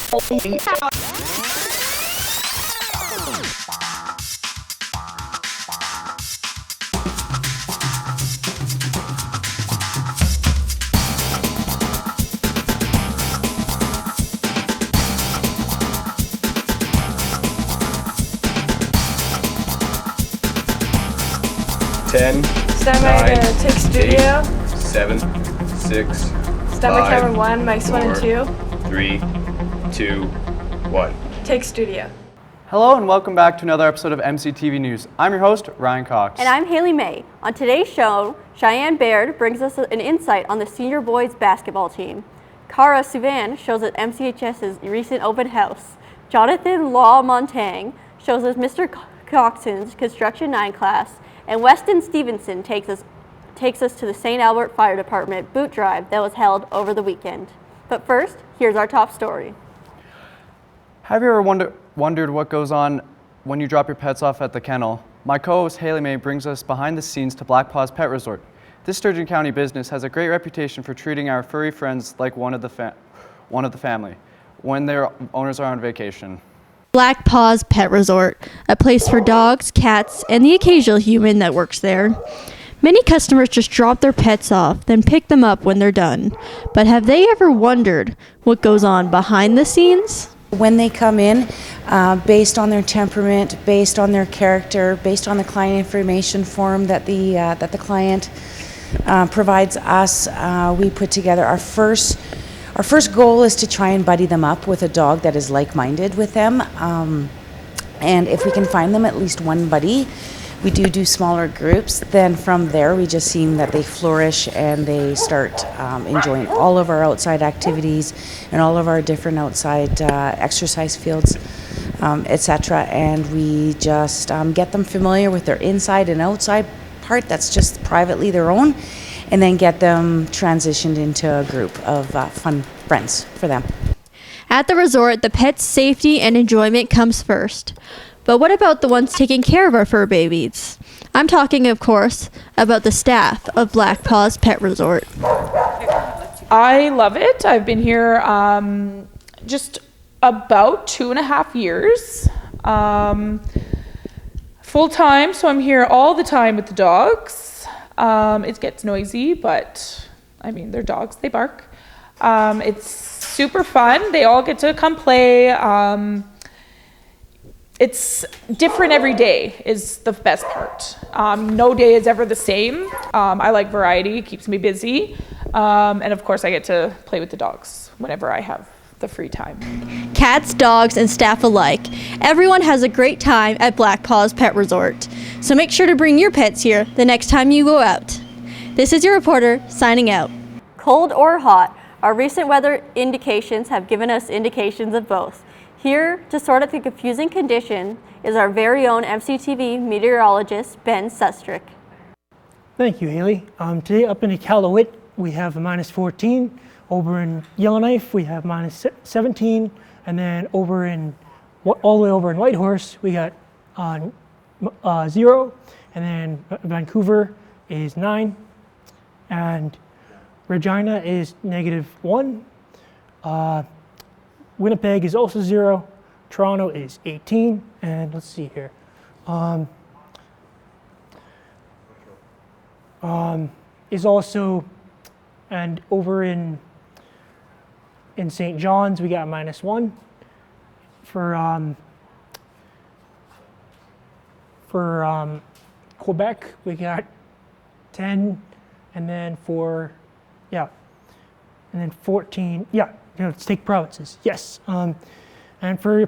Ten, Stand by nine, to take studio. 7, 6, Stand by 5, camera 1, mics 1 and 4, 3, 2, 1. Take studio. Hello and welcome back to another episode of MCTV News. I'm your host, Ryan Cox. And I'm Haley May. On today's show, Cheyenne Baird brings us an insight on the senior boys basketball team. Suvan shows us MCHS's recent open house. Jonathan Lamontagne shows us Mr. Coxon's Construction 9 class. And Weston Stevenson takes us to the St. Albert Fire Department boot drive that was held over the weekend. But first, here's our top story. Have you ever wondered what goes on when you drop your pets off at the kennel? My co-host Haley May brings us behind the scenes to Black Paws Pet Resort. This Sturgeon County business has a great reputation for treating our furry friends like one of the family when their owners are on vacation. Black Paws Pet Resort, a place for dogs, cats, and the occasional human that works there. Many customers just drop their pets off, then pick them up when they're done. But have they ever wondered what goes on behind the scenes? When they come in, based on their temperament, based on their character, based on the client information form that the client provides us, we put together our first goal is to try and buddy them up with a dog that is like-minded with them. And if we can find them at least one buddy, we do smaller groups. Then from there, we just see that they flourish and they start enjoying all of our outside activities and all of our different outside exercise fields, etc. And we just get them familiar with their inside and outside part that's just privately their own, and then get them transitioned into a group of fun friends for them. At the resort, the pet's safety and enjoyment comes first. But what about the ones taking care of our fur babies? I'm talking, of course, about the staff of Black Paws Pet Resort. I love it. I've been here just about 2.5 years. Full time, so I'm here all the time with the dogs. It gets noisy, but I mean, they're dogs, they bark. It's super fun. They all get to come play. It's different every day is the best part. No day is ever the same. I like variety, it keeps me busy. And of course I get to play with the dogs whenever I have the free time. Cats, dogs, and staff alike. Everyone has a great time at Black Paws Pet Resort. So make sure to bring your pets here the next time you go out. This is your reporter signing out. Cold or hot, our recent weather indications have given us indications of both. Here to sort out the confusing condition is our very own MCTV meteorologist, Ben Sustrik. Thank you, Haley. Today up in Iqaluit, we have a -14. Over in Yellowknife, we have -17. And then all the way over in Whitehorse, we got 0. And then Vancouver is 9. And Regina is -1. Winnipeg is also 0. Toronto is 18. And let's see here. Is also, and over in St. John's, we got -1. For Quebec, we got 10. And then and then 14. Yeah, let's take provinces. Yes. And for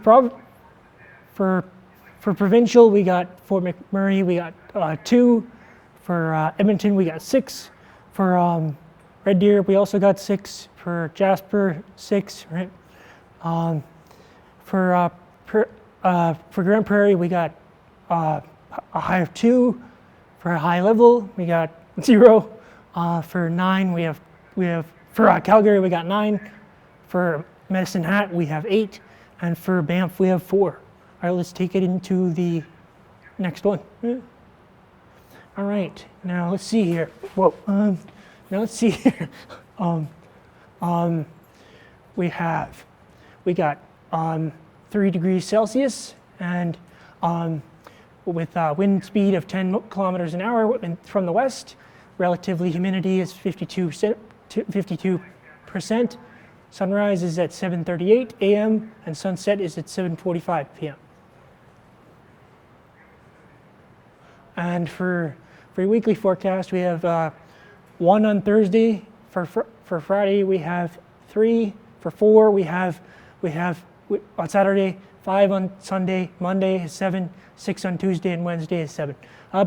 provincial, we got Fort McMurray, we got 2. For Edmonton, we got 6. For Red Deer, we also got 6. For Jasper, 6. Right? For Grand Prairie, we got a high of 2. For High Level, we got 0. For 9, we have for Calgary, we got 9. For Medicine Hat, we have 8. And for Banff, we have 4. All right, let's take it into the next one. All right, now let's see here. Whoa, now let's see here. We got 3 degrees Celsius, and with wind speed of 10 kilometers an hour from the west. Relatively humidity is 52%. Sunrise is at 7:38 a.m. and sunset is at 7:45 p.m. And for your weekly forecast, we have 1 on Thursday. For Friday, we have 3. For 4, we have on Saturday, 5 on Sunday. Monday is 7. 6 on Tuesday, and Wednesday is 7.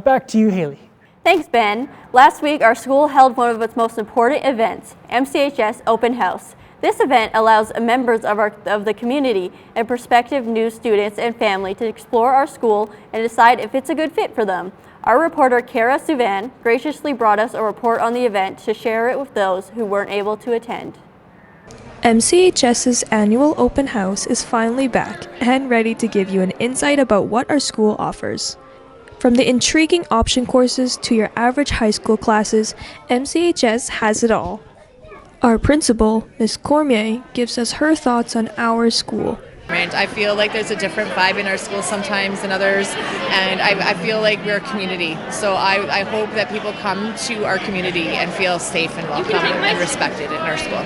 Back to you, Haley. Thanks, Ben. Last week, our school held one of its most important events, MCHS Open House. This event allows members of the community and prospective new students and family to explore our school and decide if it's a good fit for them. Our reporter, Suvan, graciously brought us a report on the event to share it with those who weren't able to attend. MCHS's annual open house is finally back and ready to give you an insight about what our school offers. From the intriguing option courses to your average high school classes, MCHS has it all. Our principal, Ms. Cormier, gives us her thoughts on our school. I feel like there's a different vibe in our school sometimes than others, and I feel like we're a community. So I hope that people come to our community and feel safe and welcome and respected in our school.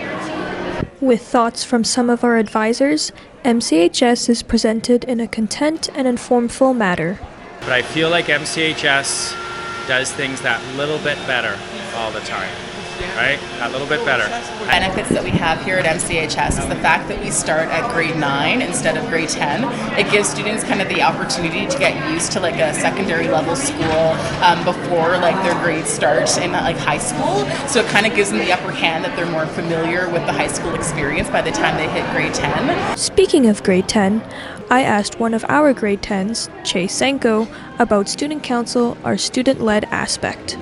With thoughts from some of our advisors, MCHS is presented in a content and informful manner. But I feel like MCHS does things that little bit better all the time, right? That little bit better. Benefits that we have here at MCHS is the fact that we start at grade 9 instead of grade 10. It gives students kind of the opportunity to get used to like a secondary level school before like their grades start in like high school. So it kind of gives them the upper hand that they're more familiar with the high school experience by the time they hit grade 10. Speaking of grade 10, I asked one of our grade 10s, Chase Senko, about student council, our student-led aspect.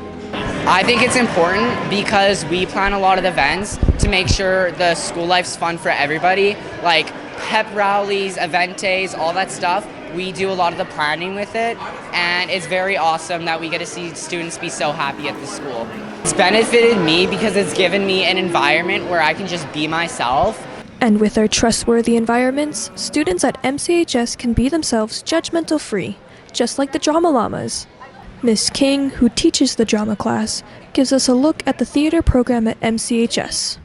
I think it's important because we plan a lot of events to make sure the school life's fun for everybody, like pep rallies, event days, all that stuff. We do a lot of the planning with it, and it's very awesome that we get to see students be so happy at the school. It's benefited me because it's given me an environment where I can just be myself. And with our trustworthy environments, students at MCHS can be themselves judgmental-free, just like the drama llamas. Miss King, who teaches the drama class, gives us a look at the theater program at MCHS.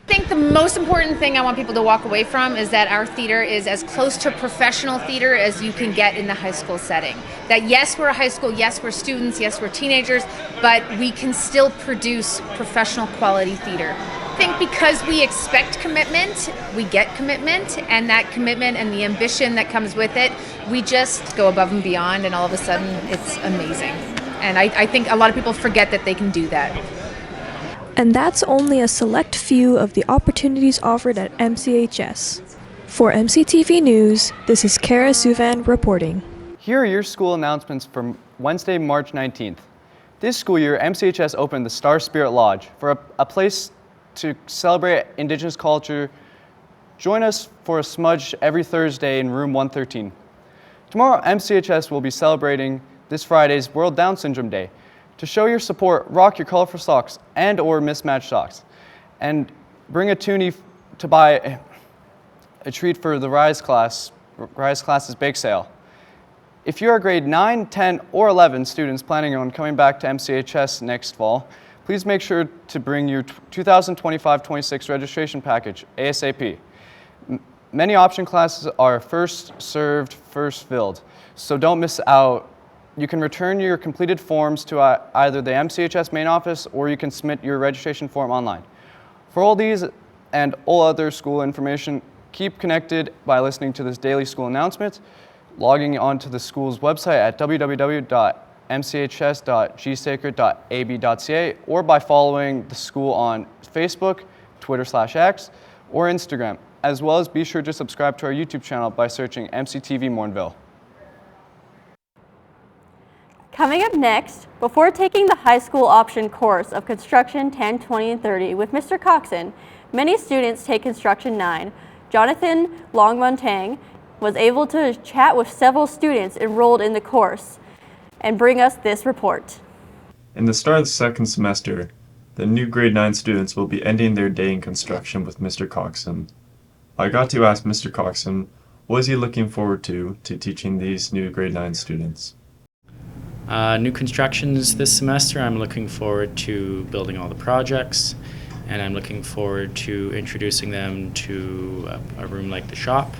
I think the most important thing I want people to walk away from is that our theater is as close to professional theater as you can get in the high school setting. That yes, we're a high school, yes, we're students, yes, we're teenagers, but we can still produce professional quality theater. I think because we expect commitment, we get commitment, and that commitment and the ambition that comes with it, we just go above and beyond, and all of a sudden it's amazing. And I think a lot of people forget that they can do that. And that's only a select few of the opportunities offered at MCHS. For MCTV News, this is Suvan reporting. Here are your school announcements from Wednesday, March 19th. This school year, MCHS opened the Star Spirit Lodge for a place to celebrate Indigenous culture. Join us for a smudge every Thursday in room 113. Tomorrow, MCHS will be celebrating this Friday's World Down Syndrome Day. To show your support, rock your colorful socks and or mismatched socks. And bring a toonie to buy a treat for the Rise class's bake sale. If you are grade 9, 10, or 11 students planning on coming back to MCHS next fall, please make sure to bring your 2025-26 registration package ASAP. Many option classes are first served, first filled, so don't miss out. You can return your completed forms to either the MCHS main office or you can submit your registration form online. For all these and all other school information, keep connected by listening to this daily school announcement, logging onto the school's website at www.mchs.gsacred.ab.ca or by following the school on Facebook, Twitter/X, or Instagram, as well as be sure to subscribe to our YouTube channel by searching MCTV Morinville. Coming up next, before taking the high school option course of Construction 10, 20, and 30 with Mr. Coxon, many students take Construction 9. Jonathan Lamontagne was able to chat with several students enrolled in the course and bring us this report. In the start of the second semester, the new grade 9 students will be ending their day in construction with Mr. Coxon. I got to ask Mr. Coxon What is he looking forward to teaching these new grade 9 students? New constructions this semester. I'm looking forward to building all the projects, and I'm looking forward to introducing them to a room like the shop,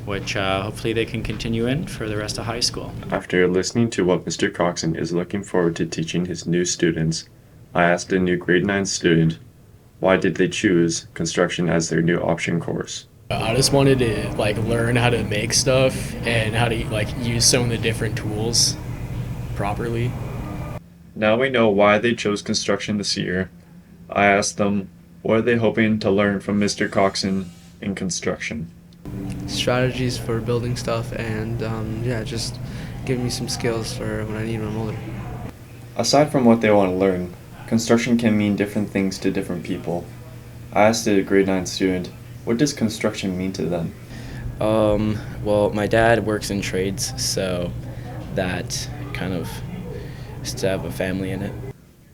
which hopefully they can continue in for the rest of high school. After listening to what Mr. Coxon is looking forward to teaching his new students, I asked a new grade 9 student, why did they choose construction as their new option course? I just wanted to learn how to make stuff and how to use some of the different tools properly. Now we know why they chose construction this year. I asked them, what are they hoping to learn from Mr. Coxon in construction? Strategies for building stuff and just give me some skills for when I need when I'm older. Aside from what they want to learn, construction can mean different things to different people. I asked a grade 9 student, what does construction mean to them? Well, my dad works in trades, so that kind of is to have a family in it.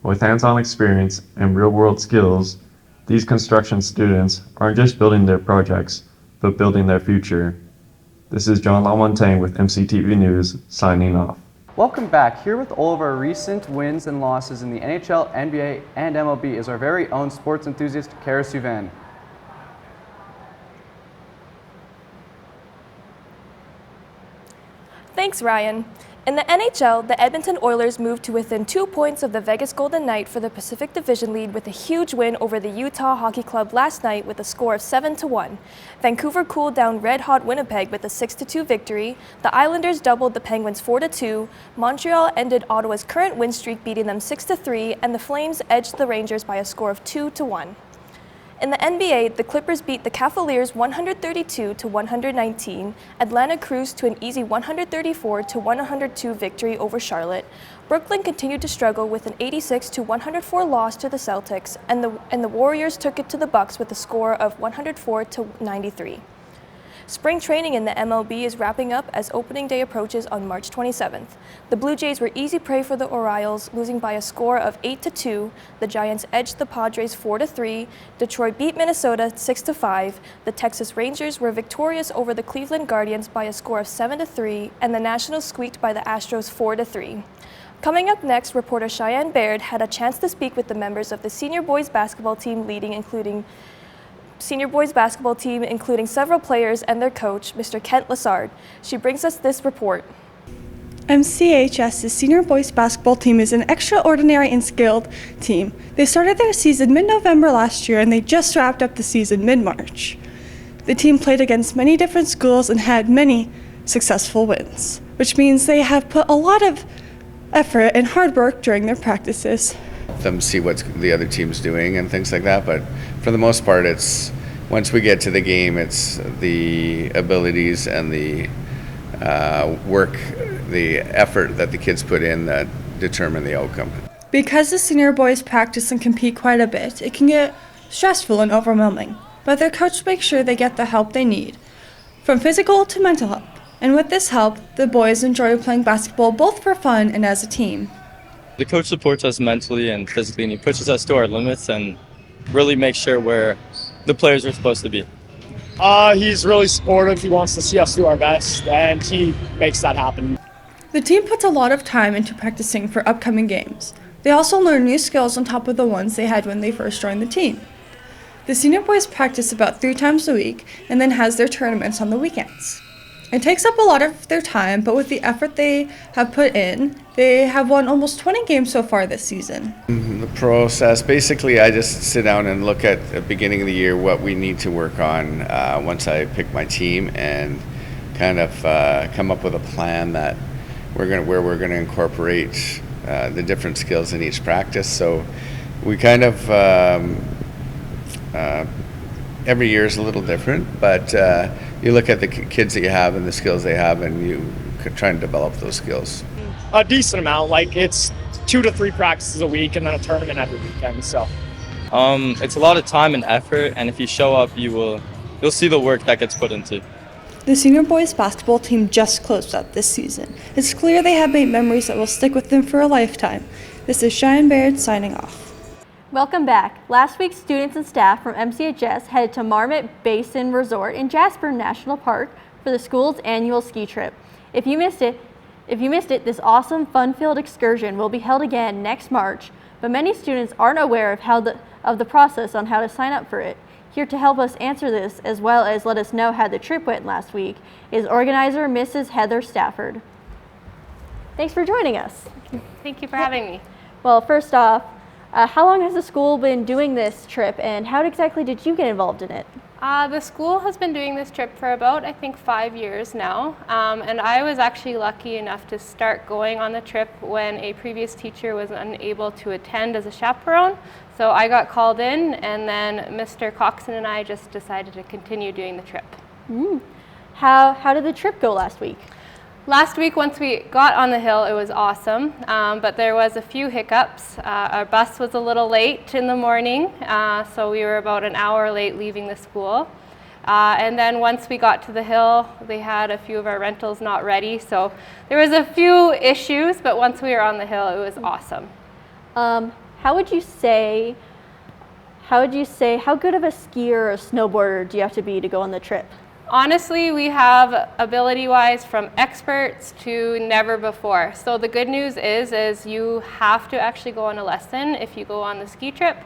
With hands-on experience and real-world skills, these construction students aren't just building their projects, but building their future. This is John Lamontagne with MCTV News, signing off. Welcome back. Here with all of our recent wins and losses in the NHL, NBA, and MLB is our very own sports enthusiast, Suvan. Thanks, Ryan. In the NHL, the Edmonton Oilers moved to within 2 points of the Vegas Golden Knight for the Pacific Division lead with a huge win over the Utah Hockey Club last night with a score of 7-1. Vancouver cooled down red-hot Winnipeg with a 6-2 victory. The Islanders doubled the Penguins 4-2. Montreal ended Ottawa's current win streak, beating them 6-3, and the Flames edged the Rangers by a score of 2-1. In the NBA, the Clippers beat the Cavaliers 132-119, Atlanta cruised to an easy 134-102 victory over Charlotte. Brooklyn continued to struggle with an 86-104 loss to the Celtics, and the Warriors took it to the Bucks with a score of 104-93. Spring training in the MLB is wrapping up as opening day approaches on March 27th. The Blue Jays were easy prey for the Orioles, losing by a score of 8-2. The Giants edged the Padres 4-3. Detroit beat Minnesota 6-5. The Texas Rangers were victorious over the Cleveland Guardians by a score of 7-3, and the Nationals squeaked by the Astros 4-3. Coming up next, reporter Cheyenne Baird had a chance to speak with the members of the senior boys basketball team including several players and their coach, Mr. Kent Lassard. She brings us this report. MCHS's senior boys basketball team is an extraordinary and skilled team. They started their season mid-November last year and they just wrapped up the season mid-March. The team played against many different schools and had many successful wins, which means they have put a lot of effort and hard work during their practices. Them see what the other team's doing and things like that, but for the most part, it's once we get to the game, it's the abilities and the work, the effort that the kids put in that determine the outcome. Because the senior boys practice and compete quite a bit, it can get stressful and overwhelming, but their coach makes sure they get the help they need, from physical to mental help. And with this help, the boys enjoy playing basketball both for fun and as a team. The coach supports us mentally and physically, and he pushes us to our limits and really makes sure we're the players we're supposed to be. He's really supportive. He wants to see us do our best, and he makes that happen. The team puts a lot of time into practicing for upcoming games. They also learn new skills on top of the ones they had when they first joined the team. The senior boys practice about 3 times a week and then has their tournaments on the weekends. It takes up a lot of their time, but with the effort they have put in, they have won almost 20 games so far this season. The process, basically I just sit down and look at the beginning of the year what we need to work on once I pick my team and kind of come up with a plan that where we're going to incorporate the different skills in each practice. So we kind of every year is a little different, but you look at the kids that you have and the skills they have, and you try and develop those skills. A decent amount, like it's 2 to 3 practices a week and then a tournament every weekend. So It's a lot of time and effort, and if you show up, you'll see the work that gets put into. The senior boys basketball team just closed up this season. It's clear they have made memories that will stick with them for a lifetime. This is Cheyenne Baird signing off. Welcome back. Last week, students and staff from MCHS headed to Marmot Basin Resort in Jasper National Park for the school's annual ski trip. If you missed it, this awesome fun-filled excursion will be held again next March, but many students aren't aware of the process on how to sign up for it. Here to help us answer this, as well as let us know how the trip went last week, is organizer Mrs. Heather Stafford. Thanks for joining us. Thank you for having me. Well, first off, how long has the school been doing this trip, and how exactly did you get involved in it? The school has been doing this trip for about, I think, 5 years now, and I was actually lucky enough to start going on the trip when a previous teacher was unable to attend as a chaperone. So I got called in, and then Mr. Coxon and I just decided to continue doing the trip. How did the trip go last week? Last week, once we got on the hill, it was awesome, but there was a few hiccups. Our bus was a little late in the morning, so we were about an hour late leaving the school. And then once we got to the hill, they had a few of our rentals not ready, so there was a few issues, but once we were on the hill, it was awesome. How would you say, how good of a skier or a snowboarder do you have to be to go on the trip? Honestly, we have ability-wise from experts to never before. So the good news is you have to actually go on a lesson if you go on the ski trip.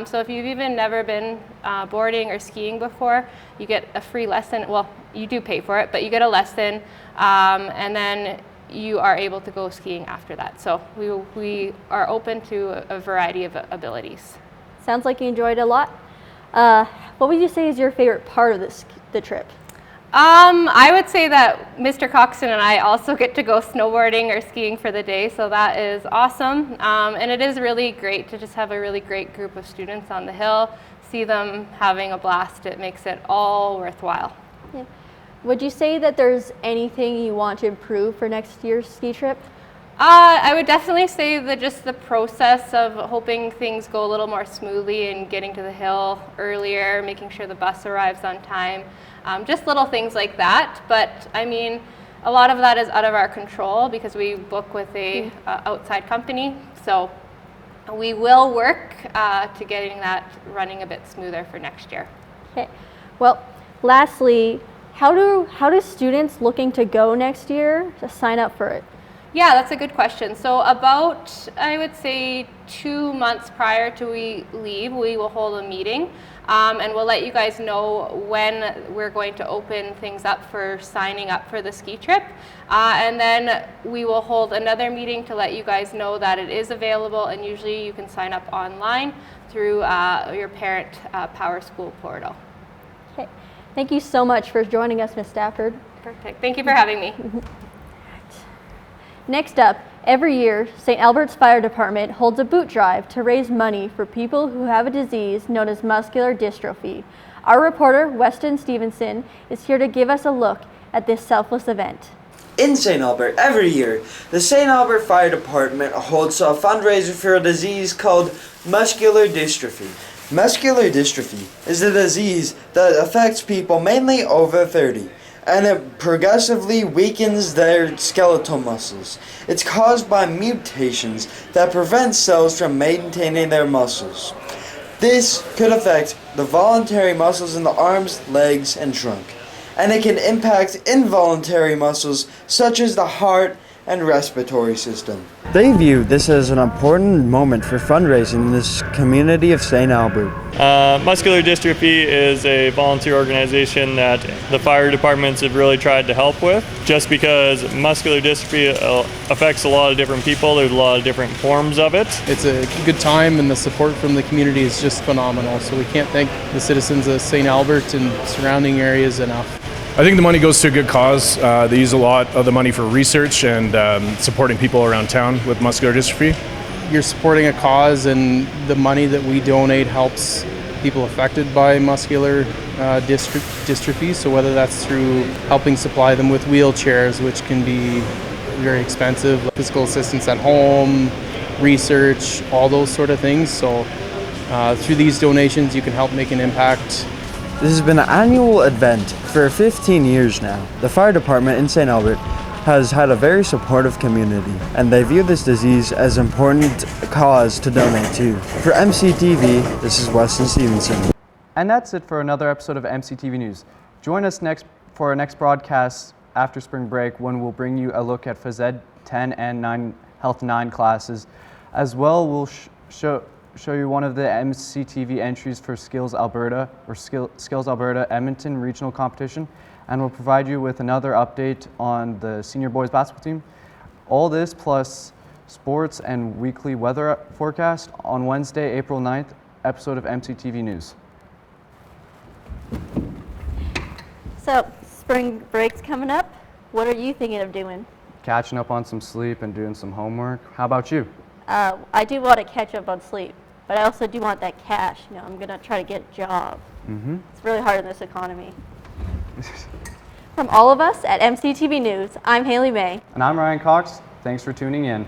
So if you've even never been boarding or skiing before, you get a free lesson. Well, you do pay for it, but you get a lesson, and then you are able to go skiing after that. So we are open to a variety of abilities. Sounds like you enjoyed it a lot. What would you say is your favorite part of the trip? I would say that Mr. Coxon and I also get to go snowboarding or skiing for the day, so that is awesome. And it is really great to just have a really great group of students on the hill, see them having a blast. It makes it all worthwhile. Yeah. Would you say that there's anything you want to improve for next year's ski trip? I would definitely say that just the process of hoping things go a little more smoothly and getting to the hill earlier, making sure the bus arrives on time, just little things like that. But I mean, a lot of that is out of our control because we book with a outside company. So we will work to getting that running a bit smoother for next year. Okay. Well, lastly, how do students looking to go next year sign up for it? Yeah, that's a good question. So about, I would say, 2 months prior to we leave, we will hold a meeting, and we'll let you guys know when we're going to open things up for signing up for the ski trip. And then we will hold another meeting to let you guys know that it is available, and usually you can sign up online through your parent Power School portal. Okay. Thank you so much for joining us, Ms. Stafford. Perfect. Thank you for having me. Next up, every year, St. Albert's Fire Department holds a boot drive to raise money for people who have a disease known as muscular dystrophy. Our reporter, Weston Stevenson, is here to give us a look at this selfless event. In St. Albert, every year, the St. Albert Fire Department holds a fundraiser for a disease called muscular dystrophy. Muscular dystrophy is a disease that affects people mainly over 30. And it progressively weakens their skeletal muscles. It's caused by mutations that prevent cells from maintaining their muscles. This could affect the voluntary muscles in the arms, legs, and trunk. And it can impact involuntary muscles such as the heart and respiratory system. They view this as an important moment for fundraising in this community of St. Albert. Muscular Dystrophy is a volunteer organization that the fire departments have really tried to help with, just because muscular dystrophy affects a lot of different people. There's a lot of different forms of it. It's a good time, and the support from the community is just phenomenal, so we can't thank the citizens of St. Albert and surrounding areas enough. I think the money goes to a good cause. They use a lot of the money for research and supporting people around town with muscular dystrophy. You're supporting a cause, and the money that we donate helps people affected by muscular dystrophy. So whether that's through helping supply them with wheelchairs, which can be very expensive, physical assistance at home, research, all those sort of things. So through these donations, you can help make an impact. This has been an annual event for 15 years now. The fire department in St. Albert has had a very supportive community, and they view this disease as an important cause to donate to. For MCTV, this is Weston Stevenson. And that's it for another episode of MCTV News. Join us next for our next broadcast after spring break, when we'll bring you a look at Phys Ed 10 and 9 Health 9 classes. As well, we'll show you one of the MCTV entries for Skills Alberta or Skills Alberta Edmonton regional competition, and we'll provide you with another update on the senior boys basketball team. All this plus sports and weekly weather forecast on Wednesday, April 9th, episode of MCTV News. So, spring break's coming up. What are you thinking of doing? Catching up on some sleep and doing some homework. How about you? I do want to catch up on sleep, but I also do want that cash. You know, I'm going to try to get a job. It's really hard in this economy. From all of us at MCTV News, I'm Haley May. And I'm Ryan Cox. Thanks for tuning in.